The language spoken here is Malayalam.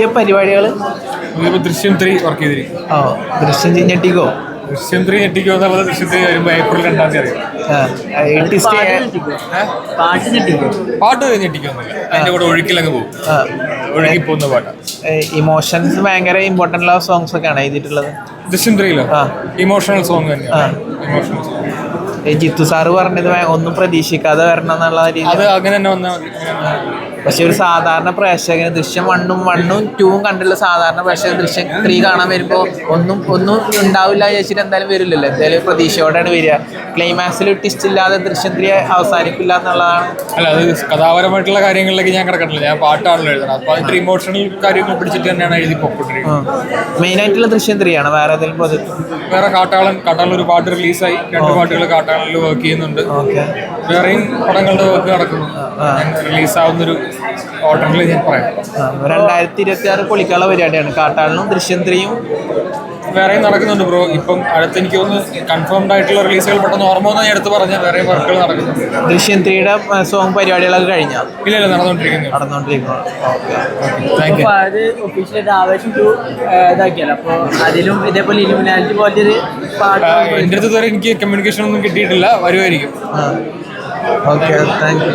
പുതിയ പരിപാടികൾ ദൃശ്യം 3 വർക്ക് ചെയ്തിരിക്കും. ഓ ദൃശ്യം ഞെട്ടിക്കോ? ദൃശ്യം 3 ഞെട്ടിക്കോ എന്നുള്ളത് ദൃശ്യം 3 വരുമ്പോൾ ഏപ്രിൽ 2 അറിയാം. പാട്ട് ഞെട്ടിക്കൊന്നുമില്ല, അതിന്റെ കൂടെ ഒഴുക്കിലങ്ങ് പോകും. ഒഴുകി പോകുന്ന പാട്ടാണ്. ഇമോഷൻസ് ഭയങ്കര ഇമ്പോർട്ടൻ്റ് ഉള്ള സോങ്സ് ഒക്കെയാണ് എഴുതിയിട്ടുള്ളത് ദൃശ്യം 3 ഇമോഷണൽ സോങ് തന്നെയാണ്. ഇമോഷണൽ സോങ് ജിത്തു സാറ് പറഞ്ഞത് ഒന്നും പ്രതീക്ഷിക്കാതെ വരണം എന്നുള്ള രീതി. അത് അങ്ങനെ തന്നെ വന്നാൽ മതി. പക്ഷെ ഒരു സാധാരണ പ്രേക്ഷകന് ദൃശ്യം 1ഉം 2ഉം കണ്ടുള്ള സാധാരണ പ്രേക്ഷകൻ ദൃശ്യം 3 കാണാൻ വരുമ്പോൾ ഒന്നും ഉണ്ടാവില്ല ചോദിച്ചിട്ട് എന്തായാലും വരില്ലല്ലോ. എന്തായാലും പ്രതീക്ഷയോടെയാണ് വരിക. ക്ലൈമാക്സിൽ ട്വിസ്റ്റ് ഇല്ലാതെ ദൃശ്യം 3 അവസാനിക്കില്ല എന്നുള്ളതാണ്. അല്ല, അത് കഥാപരമായിട്ടുള്ള കാര്യങ്ങളിലേക്ക് ഞാൻ കിടക്കണില്ല. ഞാൻ പാട്ടാണല്ലോ എഴുതണം. അപ്പോൾ അതിന്റെ ഇമോഷണൽ കാര്യങ്ങൾ പിടിച്ചിട്ട് തന്നെയാണ് എഴുതി പോയിക്കൊണ്ടിരിക്കുന്നത്. മെയിൻ ആയിട്ടുള്ള ദൃശ്യം 3 ആണ്. വേറെ ഏതെങ്കിലും പ്രോജക്റ്റ്? വേറെ കാട്ടാളൻ ഒരു പാട്ട് റിലീസായി. 2 പാട്ടുകൾ കാട്ടാളനിൽ വർക്ക് ചെയ്യുന്നുണ്ട്. വേറെയും പടങ്ങളുടെ വർക്ക് നടക്കുന്നു. റിലീസാവുന്നൊരു ഓർഡറിൽ ഞാൻ പറയാം. 2026 പൊളിക്കാനുള്ള പരിപാടിയാണ്. കാട്ടാളനും ദൃശ്യം 3യും വേറെയും നടക്കുന്നുണ്ട് ബ്രോ. ഇപ്പം അടുത്ത് എനിക്ക് തോന്നുന്നു കൺഫേംഡ് ആയിട്ടുള്ള റിലീസുകൾ പെട്ടെന്ന് ഓർമ്മ വന്നാൽ ഞാൻ എടുത്ത് പറഞ്ഞാൽ വേറെ വർക്കുകൾ നടക്കുന്നുണ്ട്. ദൃശ്യം 3യുടെ സോങ് പരിപാടികളൊക്കെ കഴിഞ്ഞാൽ ഇല്ല നടന്നുകൊണ്ടിരിക്കുന്നു. Thank you. അത് ഒഫീഷ്യലായിട്ട് ആവേശം 2 ഇതാക്കിയല്ലോ. അപ്പോൾ അതിലും ഇതേപോലെ ഇലുമിനാറ്റി പോലത്തെ ഒരു പാട്ട് എൻ്റെ അടുത്ത് വരെ എനിക്ക് കമ്മ്യൂണിക്കേഷൻ ഒന്നും കിട്ടിയിട്ടില്ല. വരുമായിരിക്കും. Okay, thank you.